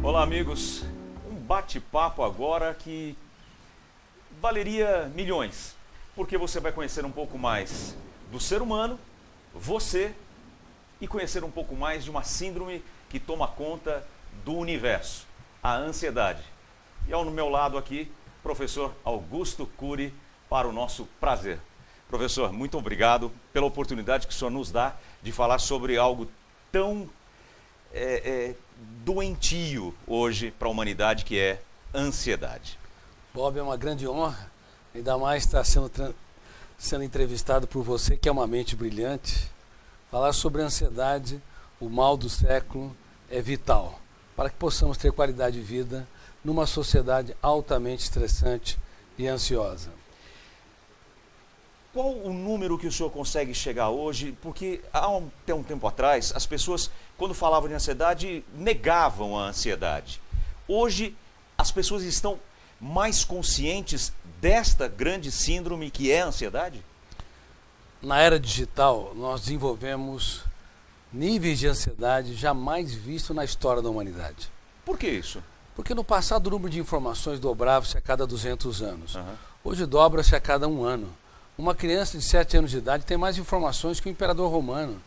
Olá, amigos. Um bate-papo agora que valeria milhões, porque você vai conhecer um pouco mais do ser humano, você, e conhecer um pouco mais de uma síndrome que toma conta do universo, a ansiedade. E ao meu lado aqui, professor Augusto Cury, para o nosso prazer. Professor, muito obrigado pela oportunidade que o senhor nos dá de falar sobre algo tão doentio hoje para a humanidade, que é ansiedade. Bob, é uma grande honra, ainda mais estar sendo entrevistado por você, que é uma mente brilhante. Falar sobre ansiedade, o mal do século, é vital para que possamos ter qualidade de vida numa sociedade altamente estressante e ansiosa. Qual o número que o senhor consegue chegar hoje? Porque até um tempo atrás, as pessoas, quando falavam de ansiedade, negavam a ansiedade. Hoje, as pessoas estão mais conscientes desta grande síndrome que é a ansiedade? Na era digital, nós desenvolvemos níveis de ansiedade jamais vistos na história da humanidade. Por que isso? Porque no passado o número de informações dobrava-se a cada 200 anos. Hoje dobra-se a cada 1 ano. Uma criança de 7 anos de idade tem mais informações que o imperador romano.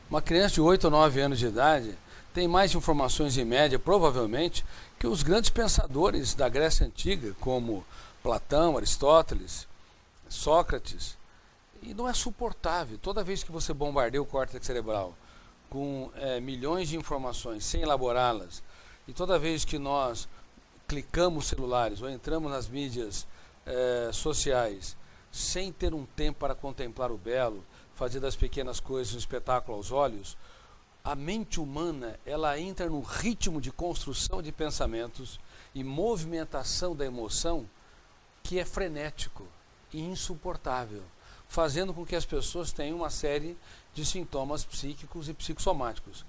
Uma criança de 8 ou 9 anos de idade tem mais informações em média, provavelmente, que os grandes pensadores da Grécia Antiga, como Platão, Aristóteles, Sócrates. E não é suportável. Toda vez que você bombardeia o córtex cerebral com milhões de informações sem elaborá-las, e toda vez que nós clicamos celulares ou entramos nas mídias sociais sem ter um tempo para contemplar o belo, fazer das pequenas coisas um espetáculo aos olhos, a mente humana ela entra no ritmo de construção de pensamentos e movimentação da emoção que é frenético e insuportável, fazendo com que as pessoas tenham uma série de sintomas psíquicos e psicossomáticos.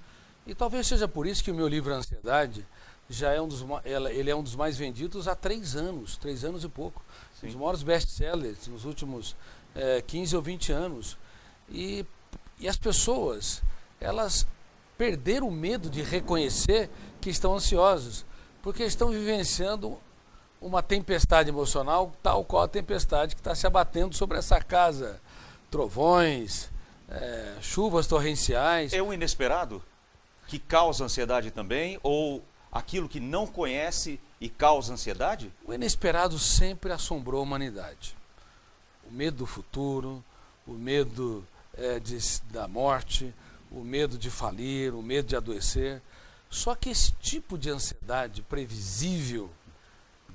E talvez seja por isso que o meu livro Ansiedade já é ele é um dos mais vendidos há 3 anos e pouco. Sim. Um dos maiores best-sellers nos últimos 15 ou 20 anos. E as pessoas, elas perderam o medo de reconhecer que estão ansiosas, porque estão vivenciando uma tempestade emocional, tal qual a tempestade que está se abatendo sobre essa casa. Trovões, chuvas torrenciais. É o inesperado que causa ansiedade também, ou aquilo que não conhece e causa ansiedade? O inesperado sempre assombrou a humanidade. O medo do futuro, o medo da morte, o medo de falir, o medo de adoecer. Só que esse tipo de ansiedade previsível,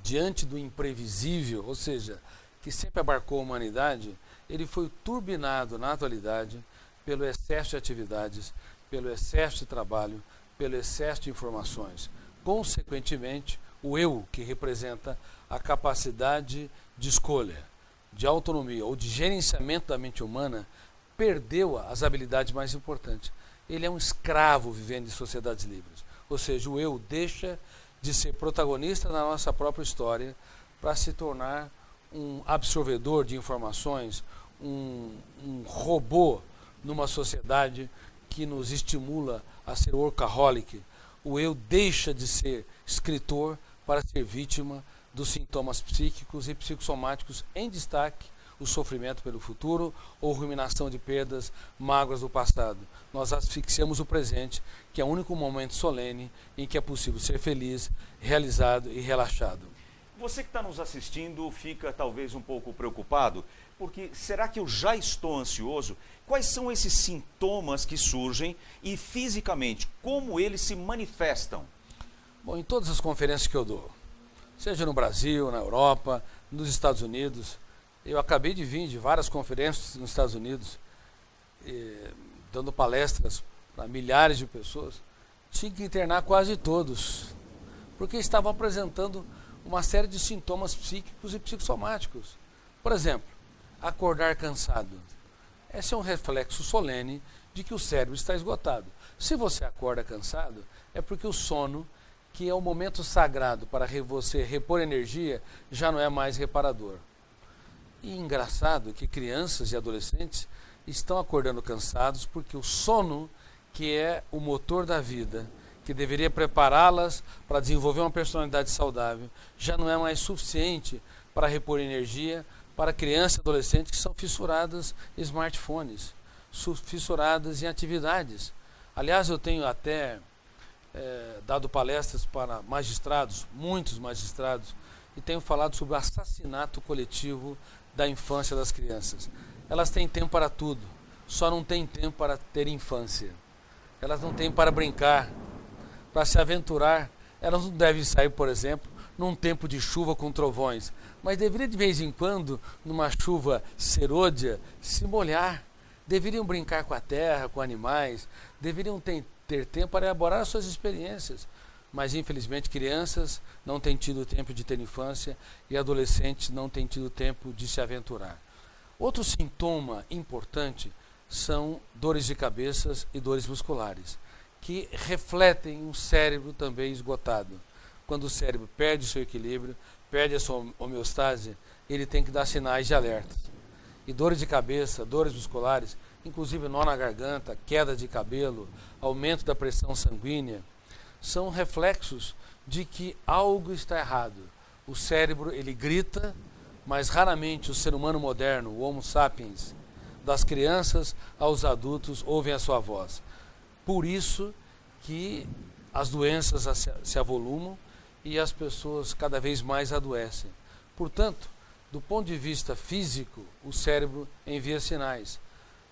diante do imprevisível, ou seja, que sempre abarcou a humanidade, ele foi turbinado na atualidade pelo excesso de atividades, pelo excesso de trabalho, pelo excesso de informações. Consequentemente, o eu, que representa a capacidade de escolha, de autonomia ou de gerenciamento da mente humana, perdeu as habilidades mais importantes. Ele é um escravo vivendo em sociedades livres. Ou seja, o eu deixa de ser protagonista na nossa própria história para se tornar um absorvedor de informações, um robô numa sociedade que nos estimula a ser workaholic. O eu deixa de ser escritor para ser vítima dos sintomas psíquicos e psicossomáticos, em destaque o sofrimento pelo futuro ou ruminação de perdas, mágoas do passado. Nós asfixiamos o presente, que é o único momento solene em que é possível ser feliz, realizado e relaxado. Você que está nos assistindo fica talvez um pouco preocupado, porque será que eu já estou ansioso? Quais são esses sintomas que surgem e fisicamente, como eles se manifestam? Bom, em todas as conferências que eu dou, seja no Brasil, na Europa, nos Estados Unidos, eu acabei de vir de várias conferências nos Estados Unidos, dando palestras para milhares de pessoas, tinha que internar quase todos, porque estavam apresentando uma série de sintomas psíquicos e psicossomáticos. Por exemplo, acordar cansado. Esse é um reflexo solene de que o cérebro está esgotado. Se você acorda cansado, é porque o sono, que é o momento sagrado para você repor energia, já não é mais reparador. E engraçado que crianças e adolescentes estão acordando cansados porque o sono, que é o motor da vida, que deveria prepará-las para desenvolver uma personalidade saudável, já não é mais suficiente para repor energia para crianças e adolescentes que são fissuradas em smartphones, fissuradas em atividades. Aliás, eu tenho até dado palestras para magistrados, muitos magistrados, e tenho falado sobre o assassinato coletivo da infância das crianças. Elas têm tempo para tudo, só não têm tempo para ter infância. Elas não têm para brincar, para se aventurar. Elas não devem sair, por exemplo, num tempo de chuva com trovões, mas deveria de vez em quando, numa chuva serôdia, se molhar. Deveriam brincar com a terra, com animais, deveriam ter tempo para elaborar as suas experiências. Mas, infelizmente, crianças não têm tido tempo de ter infância e adolescentes não têm tido tempo de se aventurar. Outro sintoma importante são dores de cabeça e dores musculares, que refletem um cérebro também esgotado. Quando o cérebro perde o seu equilíbrio, perde a sua homeostase, ele tem que dar sinais de alerta. E dores de cabeça, dores musculares, inclusive nó na garganta, queda de cabelo, aumento da pressão sanguínea, são reflexos de que algo está errado. O cérebro, ele grita, mas raramente o ser humano moderno, o Homo sapiens, das crianças aos adultos, ouvem a sua voz. Por isso que as doenças se avolumam e as pessoas cada vez mais adoecem. Portanto, do ponto de vista físico, o cérebro envia sinais,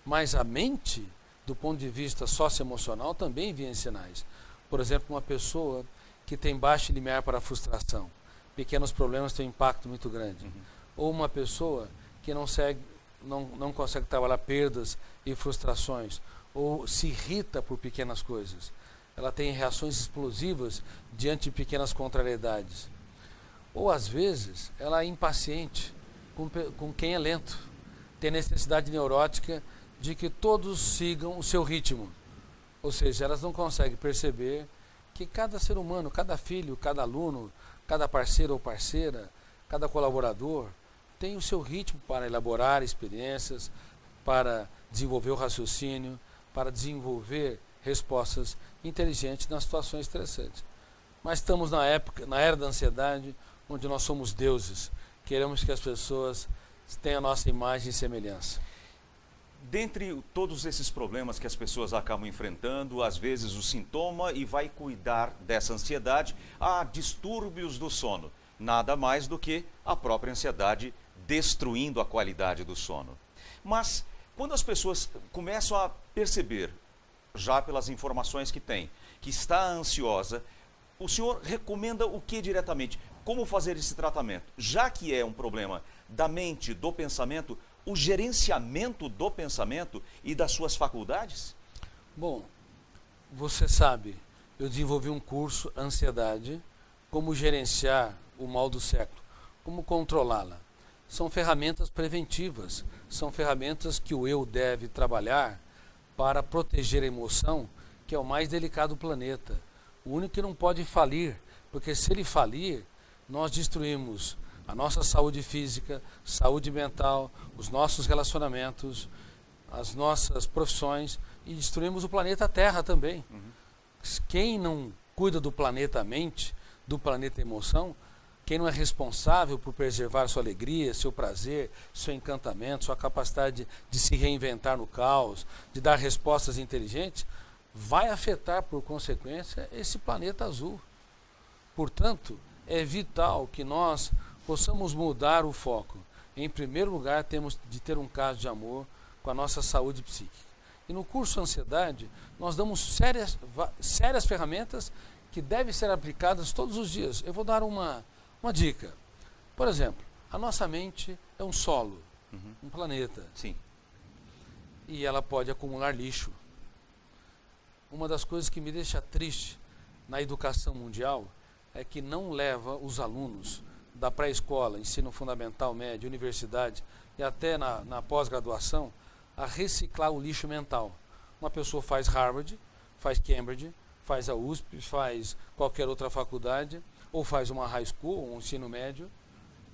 mas a mente, do ponto de vista socioemocional, também envia sinais. Por exemplo, uma pessoa que tem baixo limiar para a frustração, pequenos problemas têm um impacto muito grande. Ou uma pessoa que não consegue trabalhar perdas e frustrações, ou se irrita por pequenas coisas. Ela tem reações explosivas diante de pequenas contrariedades. Ou, às vezes, ela é impaciente com quem é lento. Tem necessidade neurótica de que todos sigam o seu ritmo. Ou seja, elas não conseguem perceber que cada ser humano, cada filho, cada aluno, cada parceiro ou parceira, cada colaborador, tem o seu ritmo para elaborar experiências, para desenvolver o raciocínio, para desenvolver respostas inteligentes nas situações estressantes. Mas estamos na era da ansiedade, onde nós somos deuses. Queremos que as pessoas tenham a nossa imagem e semelhança. Dentre todos esses problemas que as pessoas acabam enfrentando, às vezes o sintoma e vai cuidar dessa ansiedade, há distúrbios do sono. Nada mais do que a própria ansiedade destruindo a qualidade do sono. Mas quando as pessoas começam a perceber, já pelas informações que tem, que está ansiosa, o senhor recomenda o que diretamente? Como fazer esse tratamento? Já que é um problema da mente, do pensamento, o gerenciamento do pensamento e das suas faculdades? Bom, você sabe, eu desenvolvi um curso Ansiedade, como gerenciar o mal do século, como controlá-la. São ferramentas preventivas, são ferramentas que o eu deve trabalhar para proteger a emoção, que é o mais delicado do planeta. O único que não pode falir, porque se ele falir, nós destruímos a nossa saúde física, saúde mental, os nossos relacionamentos, as nossas profissões e destruímos o planeta Terra também. Quem não cuida do planeta mente, do planeta emoção, quem não é responsável por preservar sua alegria, seu prazer, seu encantamento, sua capacidade de se reinventar no caos, de dar respostas inteligentes, vai afetar por consequência esse planeta azul. Portanto, é vital que nós possamos mudar o foco. Em primeiro lugar, temos de ter um caso de amor com a nossa saúde psíquica. E no curso Ansiedade, nós damos sérias ferramentas que devem ser aplicadas todos os dias. Eu vou dar uma dica. Por exemplo, a nossa mente é um solo, um planeta. Sim. E ela pode acumular lixo. Uma das coisas que me deixa triste na educação mundial é que não leva os alunos da pré-escola, ensino fundamental, médio, universidade e até na pós-graduação a reciclar o lixo mental. Uma pessoa faz Harvard, faz Cambridge, faz a USP, faz qualquer outra faculdade, ou faz uma high school, um ensino médio,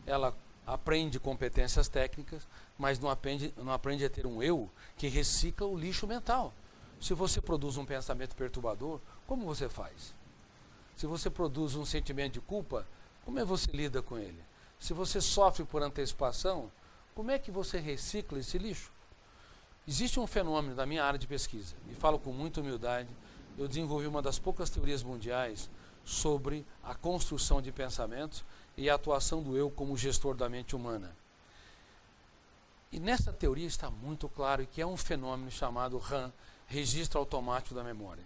ela aprende competências técnicas, mas não aprende a ter um eu que recicla o lixo mental. Se você produz um pensamento perturbador, como você faz? Se você produz um sentimento de culpa, como é que você lida com ele? Se você sofre por antecipação, como é que você recicla esse lixo? Existe um fenômeno da minha área de pesquisa, e falo com muita humildade, eu desenvolvi uma das poucas teorias mundiais sobre a construção de pensamentos e a atuação do eu como gestor da mente humana. E nessa teoria está muito claro que é um fenômeno chamado RAM, Registro Automático da Memória.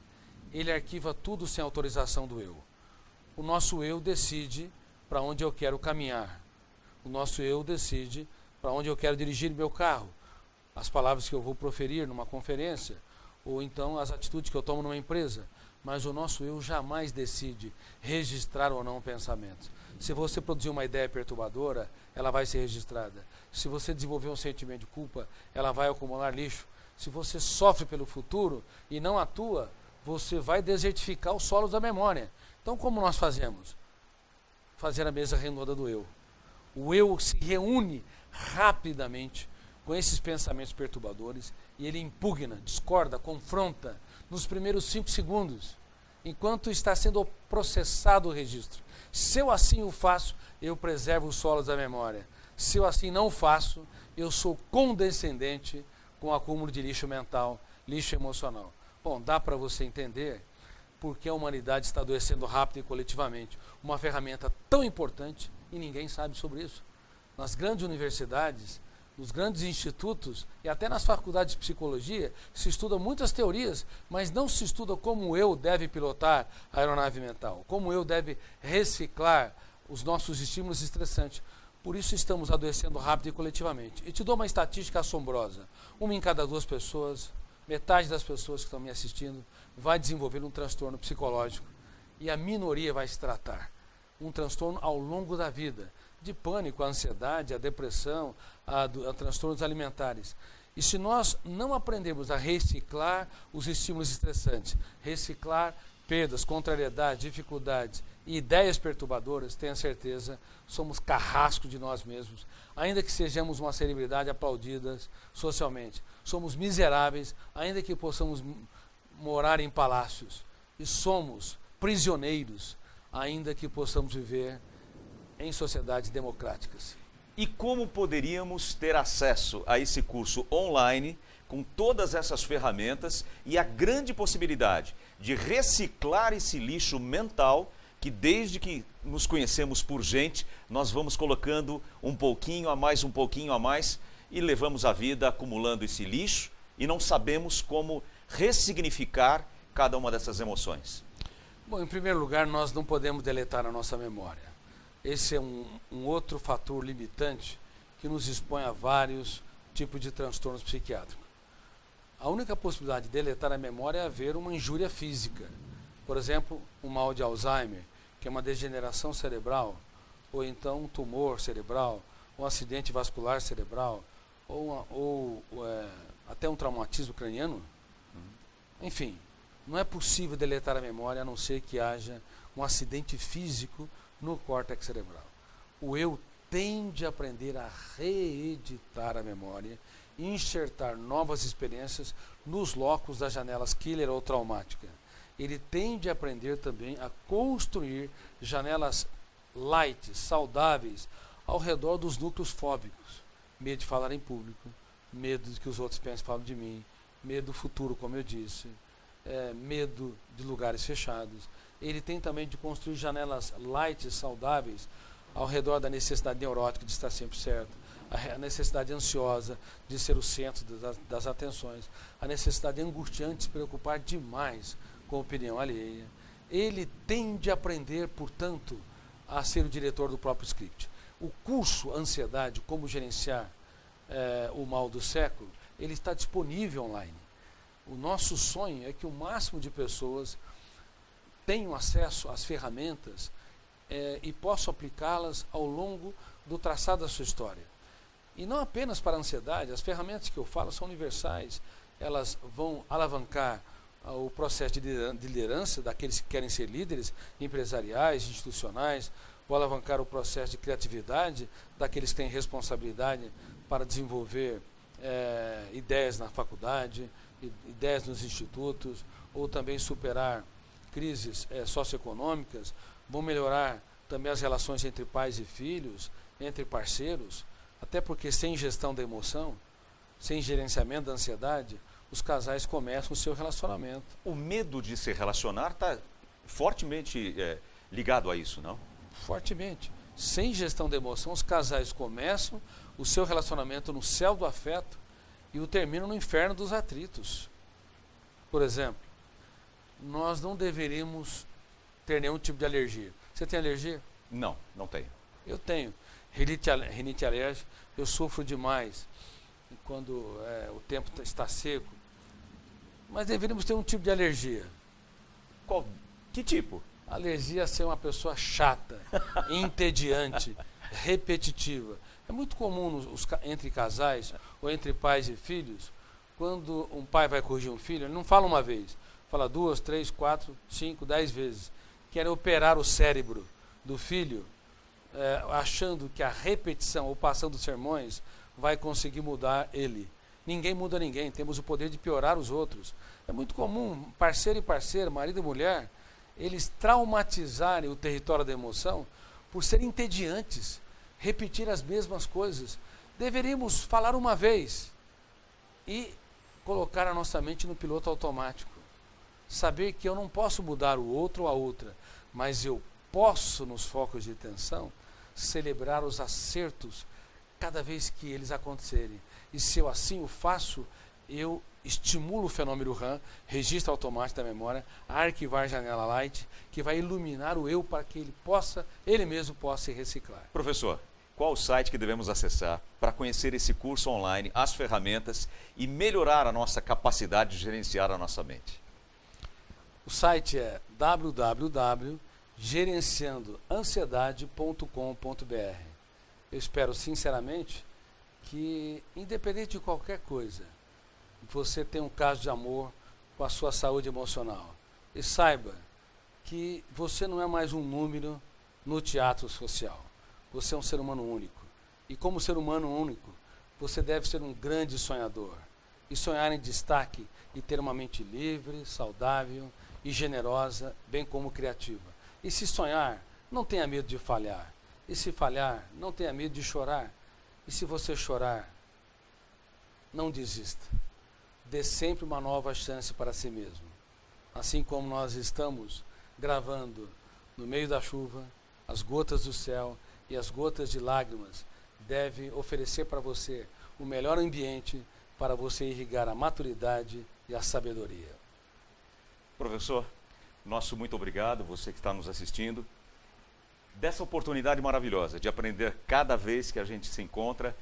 Ele arquiva tudo sem autorização do eu. O nosso eu decide para onde eu quero caminhar. O nosso eu decide para onde eu quero dirigir meu carro, as palavras que eu vou proferir numa conferência, ou então as atitudes que eu tomo numa empresa. Mas o nosso eu jamais decide registrar ou não pensamentos. Se você produzir uma ideia perturbadora, ela vai ser registrada. Se você desenvolver um sentimento de culpa, ela vai acumular lixo. Se você sofre pelo futuro e não atua, você vai desertificar os solos da memória. Então, como nós fazemos? Fazer a mesa redonda do eu. O eu se reúne rapidamente com esses pensamentos perturbadores e ele impugna, discorda, confronta nos primeiros 5 segundos, enquanto está sendo processado o registro. Se eu assim o faço, eu preservo os solos da memória. Se eu assim não faço, eu sou condescendente com o acúmulo de lixo mental, lixo emocional. Bom, dá para você entender porque a humanidade está adoecendo rápido e coletivamente. Uma ferramenta tão importante e ninguém sabe sobre isso. Nas grandes universidades, nos grandes institutos e até nas faculdades de psicologia se estudam muitas teorias, mas não se estuda como o eu deve pilotar a aeronave mental, como o eu deve reciclar os nossos estímulos estressantes. Por isso estamos adoecendo rápido e coletivamente. E te dou uma estatística assombrosa. 1 em cada 2 pessoas, metade das pessoas que estão me assistindo, vai desenvolver um transtorno psicológico e a minoria vai se tratar. Um transtorno ao longo da vida, de pânico, a ansiedade, a depressão, a transtornos alimentares. E se nós não aprendermos a reciclar os estímulos estressantes, reciclar perdas, contrariedades, dificuldades e ideias perturbadoras, tenha certeza, somos carrasco de nós mesmos, ainda que sejamos uma celebridade aplaudidas socialmente. Somos miseráveis, ainda que possamos morar em palácios. E somos prisioneiros, ainda que possamos viver em sociedades democráticas. E como poderíamos ter acesso a esse curso online com todas essas ferramentas e a grande possibilidade de reciclar esse lixo mental que desde que nos conhecemos por gente, nós vamos colocando um pouquinho a mais e levamos a vida acumulando esse lixo e não sabemos como ressignificar cada uma dessas emoções? Bom, em primeiro lugar, nós não podemos deletar a nossa memória. Esse é um outro fator limitante que nos expõe a vários tipos de transtornos psiquiátricos. A única possibilidade de deletar a memória é haver uma injúria física. Por exemplo, um mal de Alzheimer, que é uma degeneração cerebral, ou então um tumor cerebral, um acidente vascular cerebral, ou até um traumatismo craniano. Enfim, não é possível deletar a memória a não ser que haja um acidente físico no córtex cerebral. O eu tende a aprender a reeditar a memória e enxertar novas experiências nos locos das janelas killer ou traumática. Ele tende a aprender também a construir janelas light, saudáveis, ao redor dos núcleos fóbicos. Medo de falar em público, medo de que os outros pensem e falem de mim, medo do futuro, como eu disse, medo de lugares fechados. Ele tem também de construir janelas light, saudáveis, ao redor da necessidade neurótica de estar sempre certo, a necessidade ansiosa de ser o centro das atenções, a necessidade angustiante de se preocupar demais com a opinião alheia. Ele tende a aprender, portanto, a ser o diretor do próprio script. O curso Ansiedade, como gerenciar o mal do século, ele está disponível online. O nosso sonho é que o máximo de pessoas tenham acesso às ferramentas e possam aplicá-las ao longo do traçado da sua história. E não apenas para a ansiedade, as ferramentas que eu falo são universais, elas vão alavancar o processo de liderança daqueles que querem ser líderes empresariais, institucionais, vão alavancar o processo de criatividade daqueles que têm responsabilidade para desenvolver ideias na faculdade, ideias nos institutos, ou também superar crises socioeconômicas, vão melhorar também as relações entre pais e filhos, entre parceiros, até porque sem gestão da emoção, sem gerenciamento da ansiedade, os casais começam o seu relacionamento. O medo de se relacionar está fortemente ligado a isso, não? Fortemente. Sem gestão da emoção, os casais começam o seu relacionamento no céu do afeto e o terminam no inferno dos atritos. Por exemplo, nós não deveríamos ter nenhum tipo de alergia. Você tem alergia? Não, não tenho. Eu tenho. Rinite alérgica, eu sofro demais quando o tempo está seco. Mas deveríamos ter um tipo de alergia. Que tipo? Alergia a ser uma pessoa chata, entediante, repetitiva. É muito comum entre casais ou entre pais e filhos, quando um pai vai corrigir um filho, ele não fala uma vez, fala 2, 3, 4, 5, 10 vezes. Quer operar o cérebro do filho, achando que a repetição ou passando dos sermões vai conseguir mudar ele. Ninguém muda ninguém, temos o poder de piorar os outros. É muito comum, parceiro e parceira, marido e mulher, eles traumatizarem o território da emoção por serem entediantes, repetir as mesmas coisas. Deveríamos falar uma vez e colocar a nossa mente no piloto automático. Saber que eu não posso mudar o outro ou a outra, mas eu posso, nos focos de atenção, celebrar os acertos cada vez que eles acontecerem. E se eu assim o faço, eu estimulo o fenômeno RAM, registro automático da memória, a arquivar a janela light, que vai iluminar o eu para que ele mesmo possa se reciclar. Professor, qual o site que devemos acessar para conhecer esse curso online, as ferramentas e melhorar a nossa capacidade de gerenciar a nossa mente? O site é www.gerenciandoansiedade.com.br. Eu espero sinceramente que, independente de qualquer coisa, você tenha um caso de amor com a sua saúde emocional. E saiba que você não é mais um número no teatro social. Você é um ser humano único. E como ser humano único, você deve ser um grande sonhador. E sonhar em destaque e ter uma mente livre, saudável e generosa, bem como criativa. E se sonhar, não tenha medo de falhar. E se falhar, não tenha medo de chorar. E se você chorar, não desista. Dê sempre uma nova chance para si mesmo. Assim como nós estamos gravando no meio da chuva, as gotas do céu e as gotas de lágrimas devem oferecer para você o melhor ambiente para você irrigar a maturidade e a sabedoria. Professor, nosso muito obrigado, você que está nos assistindo, dessa oportunidade maravilhosa de aprender cada vez que a gente se encontra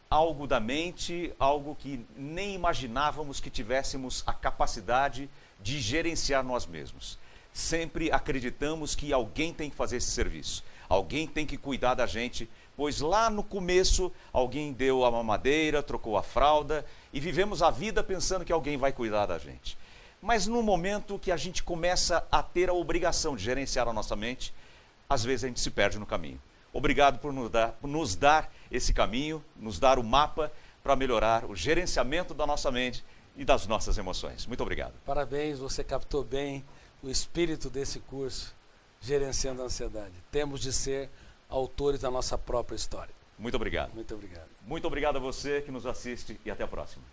algo da mente, algo que nem imaginávamos que tivéssemos a capacidade de gerenciar nós mesmos. Sempre acreditamos que alguém tem que fazer esse serviço, alguém tem que cuidar da gente, pois lá no começo alguém deu a mamadeira, trocou a fralda e vivemos a vida pensando que alguém vai cuidar da gente. Mas no momento que a gente começa a ter a obrigação de gerenciar a nossa mente, às vezes a gente se perde no caminho. Obrigado por nos dar esse caminho, nos dar o mapa para melhorar o gerenciamento da nossa mente e das nossas emoções. Muito obrigado. Parabéns, você captou bem o espírito desse curso, Gerenciando a Ansiedade. Temos de ser autores da nossa própria história. Muito obrigado. Muito obrigado. Muito obrigado a você que nos assiste e até a próxima.